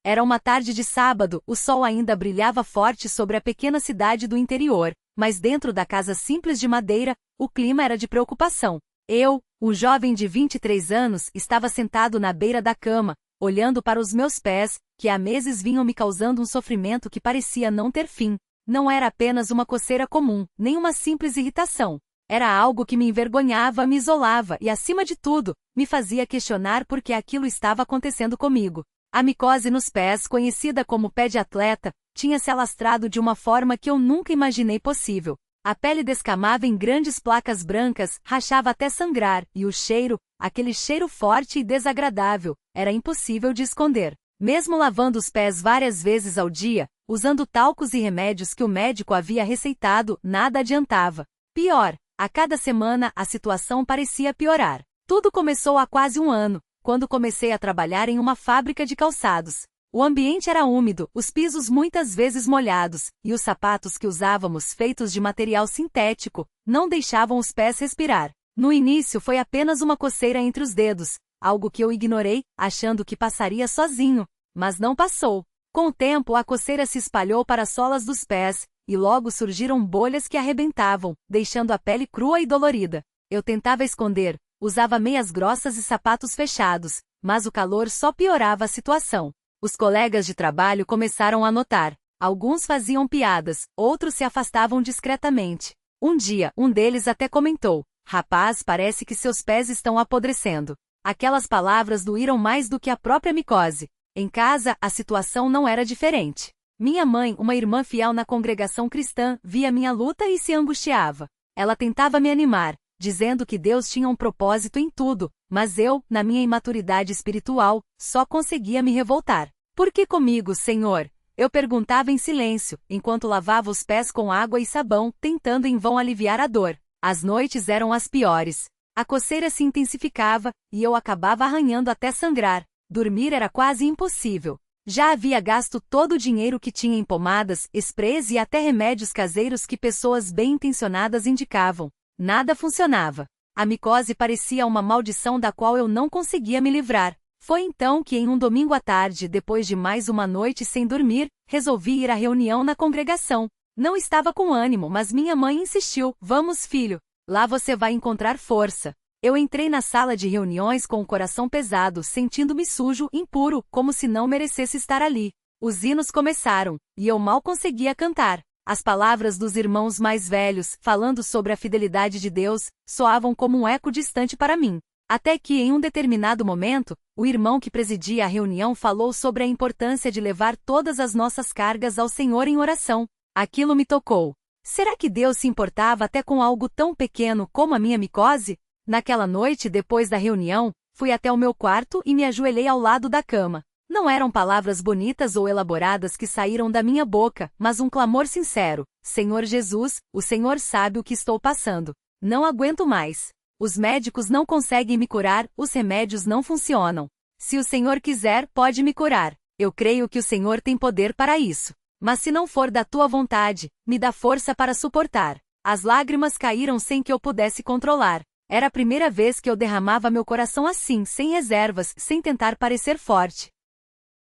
Era uma tarde de sábado, o sol ainda brilhava forte sobre a pequena cidade do interior, mas dentro da casa simples de madeira, o clima era de preocupação. Eu, um jovem de 23 anos, estava sentado na beira da cama, olhando para os meus pés, que há meses vinham me causando um sofrimento que parecia não ter fim. Não era apenas uma coceira comum, nem uma simples irritação. Era algo que me envergonhava, me isolava e, acima de tudo, me fazia questionar por que aquilo estava acontecendo comigo. A micose nos pés, conhecida como pé de atleta, tinha se alastrado de uma forma que eu nunca imaginei possível. A pele descamava em grandes placas brancas, rachava até sangrar, e o cheiro, aquele cheiro forte e desagradável, era impossível de esconder. Mesmo lavando os pés várias vezes ao dia, usando talcos e remédios que o médico havia receitado, nada adiantava. Pior, a cada semana a situação parecia piorar. Tudo começou há quase um ano, quando comecei a trabalhar em uma fábrica de calçados. O ambiente era úmido, os pisos muitas vezes molhados, e os sapatos que usávamos, feitos de material sintético, não deixavam os pés respirar. No início foi apenas uma coceira entre os dedos, algo que eu ignorei, achando que passaria sozinho, mas não passou. Com o tempo a coceira se espalhou para as solas dos pés, e logo surgiram bolhas que arrebentavam, deixando a pele crua e dolorida. Eu tentava esconder, usava meias grossas e sapatos fechados, mas o calor só piorava a situação. Os colegas de trabalho começaram a notar. Alguns faziam piadas, outros se afastavam discretamente. Um dia, um deles até comentou: "Rapaz, parece que seus pés estão apodrecendo." Aquelas palavras doíram mais do que a própria micose. Em casa, a situação não era diferente. Minha mãe, uma irmã fiel na congregação cristã, via minha luta e se angustiava. Ela tentava me animar, dizendo que Deus tinha um propósito em tudo, mas eu, na minha imaturidade espiritual, só conseguia me revoltar. "Por que comigo, Senhor?" Eu perguntava em silêncio, enquanto lavava os pés com água e sabão, tentando em vão aliviar a dor. As noites eram as piores. A coceira se intensificava, e eu acabava arranhando até sangrar. Dormir era quase impossível. Já havia gasto todo o dinheiro que tinha em pomadas, sprays e até remédios caseiros que pessoas bem-intencionadas indicavam. Nada funcionava. A micose parecia uma maldição da qual eu não conseguia me livrar. Foi então que em um domingo à tarde, depois de mais uma noite sem dormir, resolvi ir à reunião na congregação. Não estava com ânimo, mas minha mãe insistiu: "Vamos, filho. Lá você vai encontrar força." Eu entrei na sala de reuniões com o coração pesado, sentindo-me sujo, impuro, como se não merecesse estar ali. Os hinos começaram, e eu mal conseguia cantar. As palavras dos irmãos mais velhos, falando sobre a fidelidade de Deus, soavam como um eco distante para mim. Até que, em um determinado momento, o irmão que presidia a reunião falou sobre a importância de levar todas as nossas cargas ao Senhor em oração. Aquilo me tocou. Será que Deus se importava até com algo tão pequeno como a minha micose? Naquela noite, depois da reunião, fui até o meu quarto e me ajoelhei ao lado da cama. Não eram palavras bonitas ou elaboradas que saíram da minha boca, mas um clamor sincero: "Senhor Jesus, o Senhor sabe o que estou passando. Não aguento mais. Os médicos não conseguem me curar, os remédios não funcionam. Se o Senhor quiser, pode me curar. Eu creio que o Senhor tem poder para isso. Mas se não for da tua vontade, me dá força para suportar." As lágrimas caíram sem que eu pudesse controlar. Era a primeira vez que eu derramava meu coração assim, sem reservas, sem tentar parecer forte.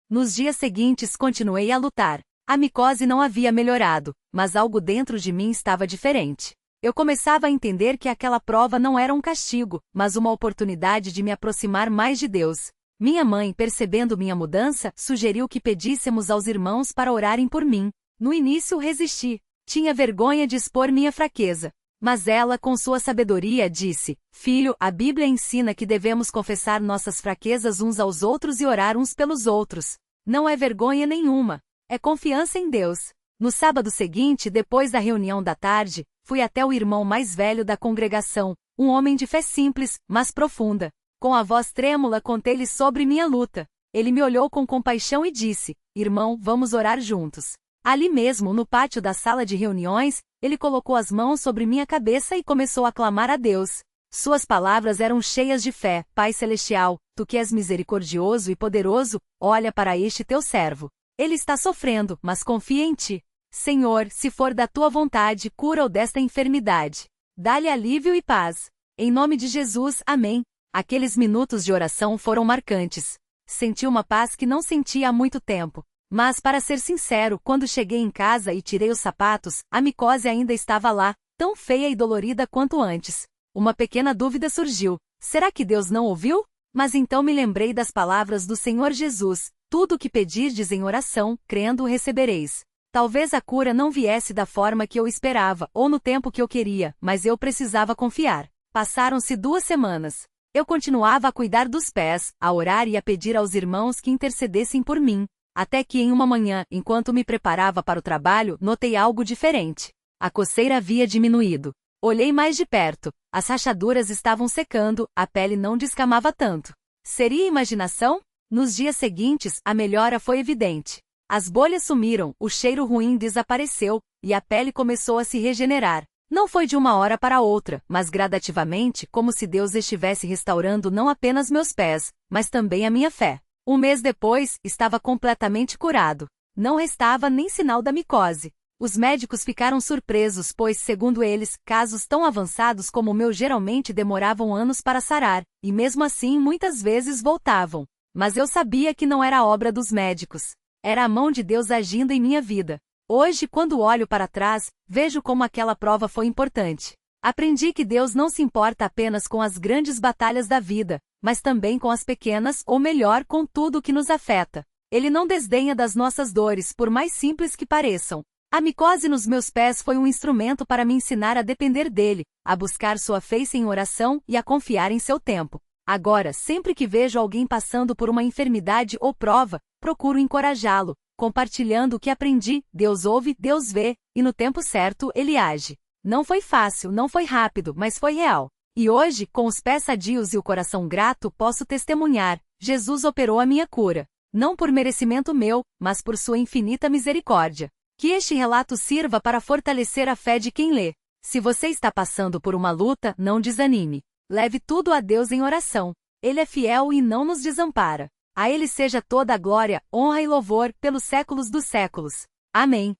Nos dias seguintes continuei a lutar. A micose não havia melhorado, mas algo dentro de mim estava diferente. Eu começava a entender que aquela prova não era um castigo, mas uma oportunidade de me aproximar mais de Deus. Minha mãe, percebendo minha mudança, sugeriu que pedíssemos aos irmãos para orarem por mim. No início resisti. Tinha vergonha de expor minha fraqueza. Mas ela, com sua sabedoria, disse: "Filho, a Bíblia ensina que devemos confessar nossas fraquezas uns aos outros e orar uns pelos outros. Não é vergonha nenhuma. É confiança em Deus." No sábado seguinte, depois da reunião da tarde, fui até o irmão mais velho da congregação, um homem de fé simples, mas profunda. Com a voz trêmula, contei-lhe sobre minha luta. Ele me olhou com compaixão e disse: "Irmão, vamos orar juntos." Ali mesmo, no pátio da sala de reuniões, ele colocou as mãos sobre minha cabeça e começou a clamar a Deus. Suas palavras eram cheias de fé: "Pai Celestial, tu que és misericordioso e poderoso, olha para este teu servo. Ele está sofrendo, mas confia em ti. Senhor, se for da tua vontade, cura-o desta enfermidade. Dá-lhe alívio e paz. Em nome de Jesus, amém." Aqueles minutos de oração foram marcantes. Senti uma paz que não sentia há muito tempo. Mas, para ser sincero, quando cheguei em casa e tirei os sapatos, a micose ainda estava lá, tão feia e dolorida quanto antes. Uma pequena dúvida surgiu. Será que Deus não ouviu? Mas então me lembrei das palavras do Senhor Jesus: tudo o que pedirdes em oração, crendo, recebereis. Talvez a cura não viesse da forma que eu esperava, ou no tempo que eu queria, mas eu precisava confiar. Passaram-se 2 semanas. Eu continuava a cuidar dos pés, a orar e a pedir aos irmãos que intercedessem por mim. Até que em uma manhã, enquanto me preparava para o trabalho, notei algo diferente. A coceira havia diminuído. Olhei mais de perto. As rachaduras estavam secando, a pele não descamava tanto. Seria imaginação? Nos dias seguintes, a melhora foi evidente. As bolhas sumiram, o cheiro ruim desapareceu, e a pele começou a se regenerar. Não foi de uma hora para outra, mas gradativamente, como se Deus estivesse restaurando não apenas meus pés, mas também a minha fé. 1 mês depois, estava completamente curado. Não restava nem sinal da micose. Os médicos ficaram surpresos, pois, segundo eles, casos tão avançados como o meu geralmente demoravam anos para sarar, e mesmo assim muitas vezes voltavam. Mas eu sabia que não era obra dos médicos. Era a mão de Deus agindo em minha vida. Hoje, quando olho para trás, vejo como aquela prova foi importante. Aprendi que Deus não se importa apenas com as grandes batalhas da vida, mas também com as pequenas, ou melhor, com tudo o que nos afeta. Ele não desdenha das nossas dores, por mais simples que pareçam. A micose nos meus pés foi um instrumento para me ensinar a depender dele, a buscar sua face em oração e a confiar em seu tempo. Agora, sempre que vejo alguém passando por uma enfermidade ou prova, procuro encorajá-lo, compartilhando o que aprendi. Deus ouve, Deus vê, e no tempo certo, Ele age. Não foi fácil, não foi rápido, mas foi real. E hoje, com os pés sadios e o coração grato, posso testemunhar: Jesus operou a minha cura. Não por merecimento meu, mas por sua infinita misericórdia. Que este relato sirva para fortalecer a fé de quem lê. Se você está passando por uma luta, não desanime. Leve tudo a Deus em oração. Ele é fiel e não nos desampara. A Ele seja toda a glória, honra e louvor, pelos séculos dos séculos. Amém.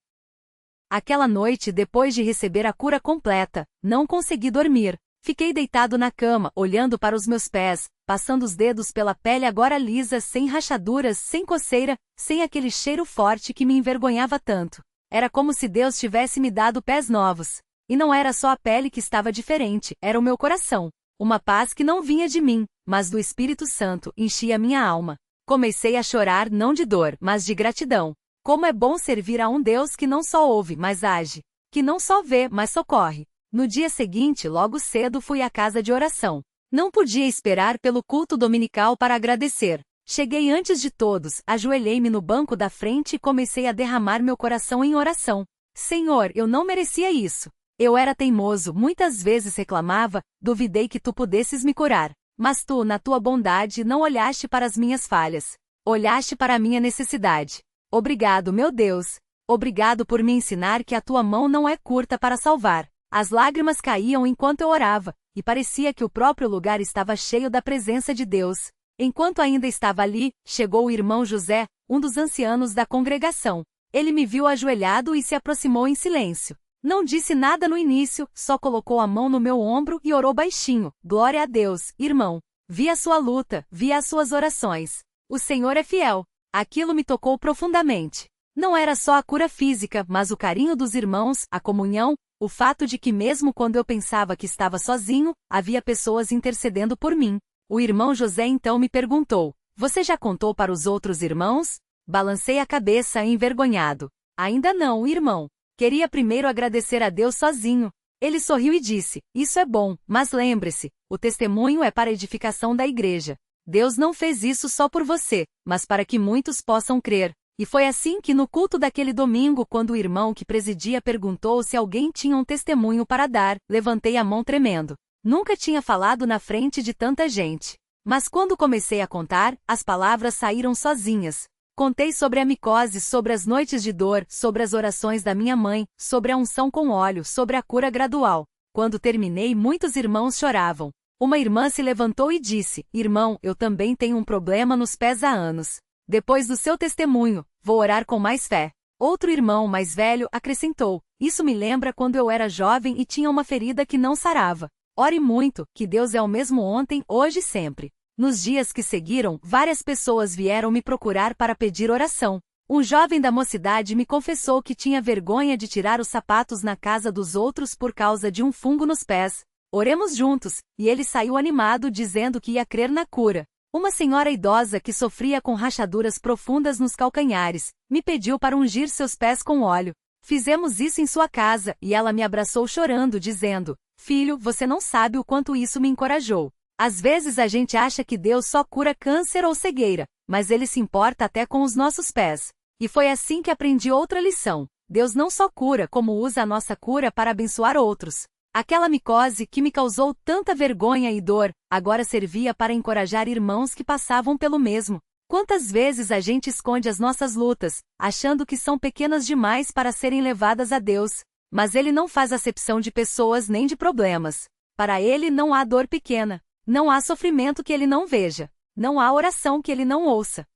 Aquela noite, depois de receber a cura completa, não consegui dormir. Fiquei deitado na cama, olhando para os meus pés, passando os dedos pela pele agora lisa, sem rachaduras, sem coceira, sem aquele cheiro forte que me envergonhava tanto. Era como se Deus tivesse me dado pés novos. E não era só a pele que estava diferente, era o meu coração. Uma paz que não vinha de mim, mas do Espírito Santo, enchia minha alma. Comecei a chorar não de dor, mas de gratidão. Como é bom servir a um Deus que não só ouve, mas age. Que não só vê, mas socorre. No dia seguinte, logo cedo fui à casa de oração. Não podia esperar pelo culto dominical para agradecer. Cheguei antes de todos, ajoelhei-me no banco da frente e comecei a derramar meu coração em oração. Senhor, eu não merecia isso. Eu era teimoso, muitas vezes reclamava, duvidei que tu pudesses me curar. Mas tu, na tua bondade, não olhaste para as minhas falhas. Olhaste para a minha necessidade. Obrigado, meu Deus. Obrigado por me ensinar que a tua mão não é curta para salvar. As lágrimas caíam enquanto eu orava, e parecia que o próprio lugar estava cheio da presença de Deus. Enquanto ainda estava ali, chegou o irmão José, um dos ancianos da congregação. Ele me viu ajoelhado e se aproximou em silêncio. Não disse nada no início, só colocou a mão no meu ombro e orou baixinho. Glória a Deus, irmão. Vi a sua luta, vi as suas orações. O Senhor é fiel. Aquilo me tocou profundamente. Não era só a cura física, mas o carinho dos irmãos, a comunhão, o fato de que mesmo quando eu pensava que estava sozinho, havia pessoas intercedendo por mim. O irmão José então me perguntou: você já contou para os outros irmãos? Balancei a cabeça envergonhado. Ainda não, irmão. Queria primeiro agradecer a Deus sozinho. Ele sorriu e disse: isso é bom, mas lembre-se, o testemunho é para a edificação da igreja. Deus não fez isso só por você, mas para que muitos possam crer. E foi assim que no culto daquele domingo, quando o irmão que presidia perguntou se alguém tinha um testemunho para dar, levantei a mão tremendo. Nunca tinha falado na frente de tanta gente. Mas quando comecei a contar, as palavras saíram sozinhas. Contei sobre a micose, sobre as noites de dor, sobre as orações da minha mãe, sobre a unção com óleo, sobre a cura gradual. Quando terminei, muitos irmãos choravam. Uma irmã se levantou e disse: irmão, eu também tenho um problema nos pés há anos. Depois do seu testemunho, vou orar com mais fé. Outro irmão mais velho acrescentou: isso me lembra quando eu era jovem e tinha uma ferida que não sarava. Ore muito, que Deus é o mesmo ontem, hoje e sempre. Nos dias que seguiram, várias pessoas vieram me procurar para pedir oração. Um jovem da mocidade me confessou que tinha vergonha de tirar os sapatos na casa dos outros por causa de um fungo nos pés. Oremos juntos, e ele saiu animado dizendo que ia crer na cura. Uma senhora idosa que sofria com rachaduras profundas nos calcanhares, me pediu para ungir seus pés com óleo. Fizemos isso em sua casa, e ela me abraçou chorando dizendo: "Filho, você não sabe o quanto isso me encorajou." Às vezes a gente acha que Deus só cura câncer ou cegueira, mas Ele se importa até com os nossos pés. E foi assim que aprendi outra lição. Deus não só cura, como usa a nossa cura para abençoar outros. Aquela micose que me causou tanta vergonha e dor, agora servia para encorajar irmãos que passavam pelo mesmo. Quantas vezes a gente esconde as nossas lutas, achando que são pequenas demais para serem levadas a Deus? Mas Ele não faz acepção de pessoas nem de problemas. Para Ele não há dor pequena. Não há sofrimento que Ele não veja. Não há oração que Ele não ouça.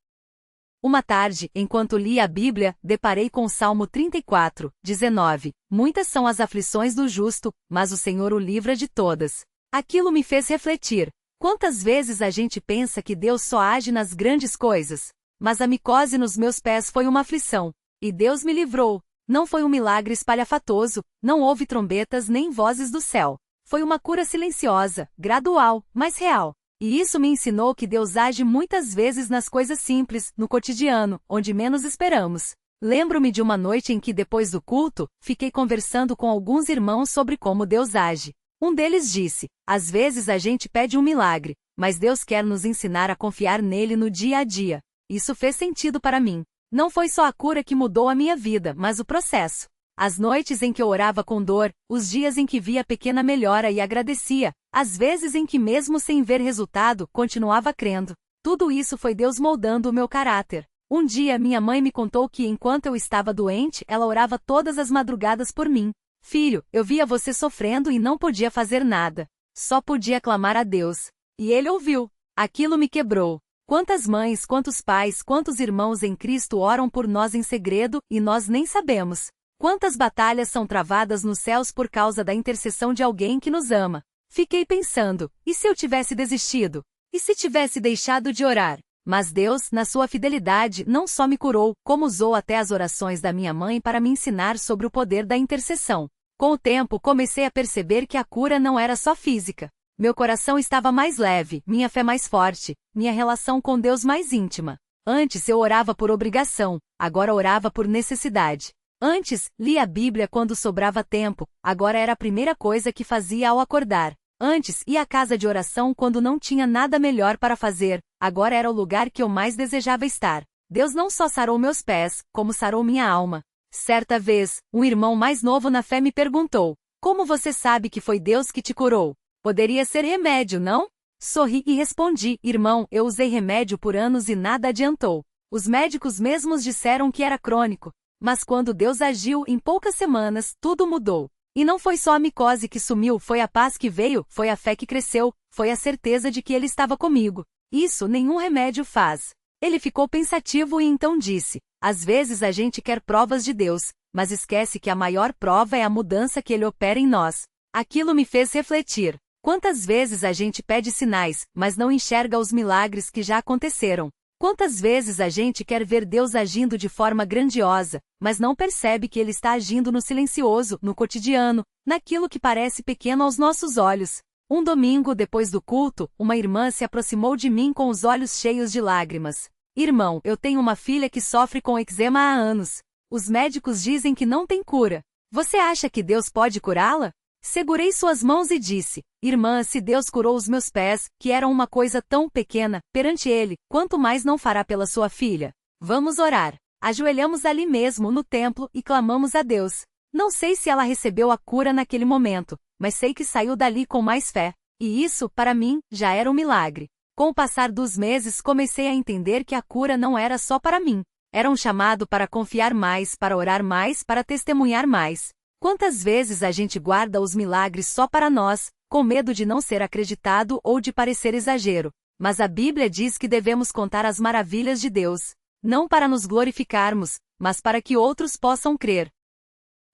Uma tarde, enquanto lia a Bíblia, deparei com o Salmo 34, 19. Muitas são as aflições do justo, mas o Senhor o livra de todas. Aquilo me fez refletir. Quantas vezes a gente pensa que Deus só age nas grandes coisas? Mas a micose nos meus pés foi uma aflição. E Deus me livrou. Não foi um milagre espalhafatoso, não houve trombetas nem vozes do céu. Foi uma cura silenciosa, gradual, mas real. E isso me ensinou que Deus age muitas vezes nas coisas simples, no cotidiano, onde menos esperamos. Lembro-me de uma noite em que, depois do culto, fiquei conversando com alguns irmãos sobre como Deus age. Um deles disse: "Às vezes a gente pede um milagre, mas Deus quer nos ensinar a confiar nele no dia a dia." Isso fez sentido para mim. Não foi só a cura que mudou a minha vida, mas o processo. As noites em que eu orava com dor, os dias em que via pequena melhora e agradecia, as vezes em que mesmo sem ver resultado, continuava crendo. Tudo isso foi Deus moldando o meu caráter. Um dia minha mãe me contou que enquanto eu estava doente, ela orava todas as madrugadas por mim. "Filho, eu via você sofrendo e não podia fazer nada. Só podia clamar a Deus. E Ele ouviu. Aquilo me quebrou." Quantas mães, quantos pais, quantos irmãos em Cristo oram por nós em segredo, e nós nem sabemos. Quantas batalhas são travadas nos céus por causa da intercessão de alguém que nos ama? Fiquei pensando, e se eu tivesse desistido? E se tivesse deixado de orar? Mas Deus, na sua fidelidade, não só me curou, como usou até as orações da minha mãe para me ensinar sobre o poder da intercessão. Com o tempo, comecei a perceber que a cura não era só física. Meu coração estava mais leve, minha fé mais forte, minha relação com Deus mais íntima. Antes eu orava por obrigação, agora orava por necessidade. Antes, lia a Bíblia quando sobrava tempo, agora era a primeira coisa que fazia ao acordar. Antes, ia à casa de oração quando não tinha nada melhor para fazer, agora era o lugar que eu mais desejava estar. Deus não só sarou meus pés, como sarou minha alma. Certa vez, um irmão mais novo na fé me perguntou: "Como você sabe que foi Deus que te curou? Poderia ser remédio, não?" Sorri e respondi: "Irmão, eu usei remédio por anos e nada adiantou. Os médicos mesmos disseram que era crônico. Mas quando Deus agiu, em poucas semanas, tudo mudou. E não foi só a micose que sumiu, foi a paz que veio, foi a fé que cresceu, foi a certeza de que Ele estava comigo. Isso nenhum remédio faz." Ele ficou pensativo e então disse: "Às vezes a gente quer provas de Deus, mas esquece que a maior prova é a mudança que Ele opera em nós." Aquilo me fez refletir. Quantas vezes a gente pede sinais, mas não enxerga os milagres que já aconteceram? Quantas vezes a gente quer ver Deus agindo de forma grandiosa, mas não percebe que Ele está agindo no silencioso, no cotidiano, naquilo que parece pequeno aos nossos olhos? Um domingo depois do culto, uma irmã se aproximou de mim com os olhos cheios de lágrimas. "Irmão, eu tenho uma filha que sofre com eczema há anos. Os médicos dizem que não tem cura. Você acha que Deus pode curá-la?" Segurei suas mãos e disse: "Irmã, se Deus curou os meus pés, que eram uma coisa tão pequena, perante Ele, quanto mais não fará pela sua filha? Vamos orar." Ajoelhamos ali mesmo, no templo, e clamamos a Deus. Não sei se ela recebeu a cura naquele momento, mas sei que saiu dali com mais fé. E isso, para mim, já era um milagre. Com o passar dos meses, comecei a entender que a cura não era só para mim. Era um chamado para confiar mais, para orar mais, para testemunhar mais. Quantas vezes a gente guarda os milagres só para nós, com medo de não ser acreditado ou de parecer exagero? Mas a Bíblia diz que devemos contar as maravilhas de Deus, não para nos glorificarmos, mas para que outros possam crer.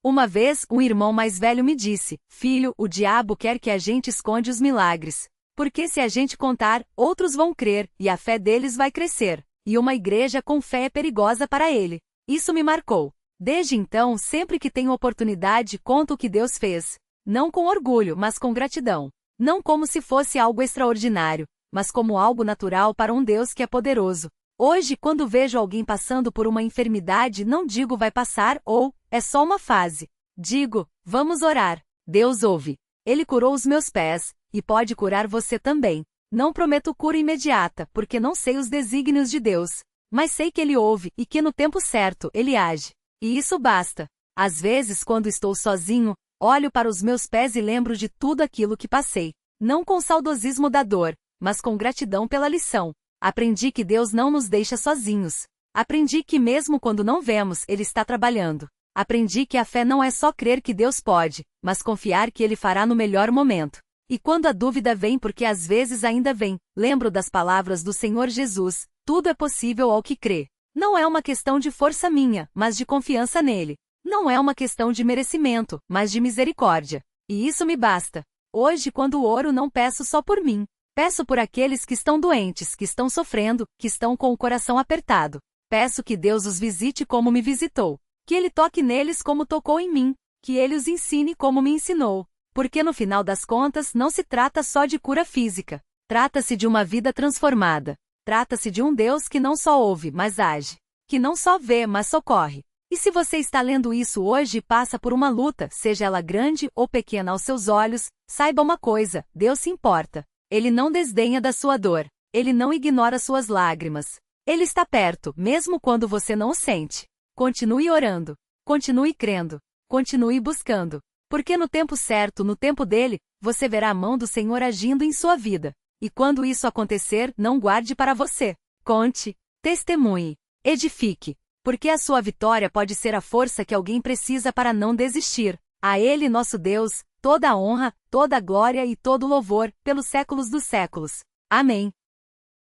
Uma vez, um irmão mais velho me disse: "Filho, o diabo quer que a gente esconde os milagres. Porque se a gente contar, outros vão crer, e a fé deles vai crescer. E uma igreja com fé é perigosa para ele. Isso me marcou. Desde então, sempre que tenho oportunidade, conto o que Deus fez. Não com orgulho, mas com gratidão. Não como se fosse algo extraordinário, mas como algo natural para um Deus que é poderoso. Hoje, quando vejo alguém passando por uma enfermidade, não digo vai passar ou é só uma fase. Digo, vamos orar. Deus ouve. Ele curou os meus pés, e pode curar você também. Não prometo cura imediata, porque não sei os desígnios de Deus. Mas sei que Ele ouve e que no tempo certo Ele age. E isso basta. Às vezes, quando estou sozinho, olho para os meus pés e lembro de tudo aquilo que passei. Não com saudosismo da dor, mas com gratidão pela lição. Aprendi que Deus não nos deixa sozinhos. Aprendi que mesmo quando não vemos, Ele está trabalhando. Aprendi que a fé não é só crer que Deus pode, mas confiar que Ele fará no melhor momento. E quando a dúvida vem, porque às vezes ainda vem, lembro das palavras do Senhor Jesus: tudo é possível ao que crê. Não é uma questão de força minha, mas de confiança nele. Não é uma questão de merecimento, mas de misericórdia. E isso me basta. Hoje, quando oro, não peço só por mim. Peço por aqueles que estão doentes, que estão sofrendo, que estão com o coração apertado. Peço que Deus os visite como me visitou. Que Ele toque neles como tocou em mim. Que Ele os ensine como me ensinou. Porque no final das contas, não se trata só de cura física. Trata-se de uma vida transformada. Trata-se de um Deus que não só ouve, mas age. Que não só vê, mas socorre. E se você está lendo isso hoje e passa por uma luta, seja ela grande ou pequena aos seus olhos, saiba uma coisa: Deus se importa. Ele não desdenha da sua dor. Ele não ignora suas lágrimas. Ele está perto, mesmo quando você não o sente. Continue orando. Continue crendo. Continue buscando. Porque no tempo certo, no tempo dele, você verá a mão do Senhor agindo em sua vida. E quando isso acontecer, não guarde para você. Conte, testemunhe, edifique. Porque a sua vitória pode ser a força que alguém precisa para não desistir. A Ele, nosso Deus, toda a honra, toda a glória e todo o louvor, pelos séculos dos séculos. Amém.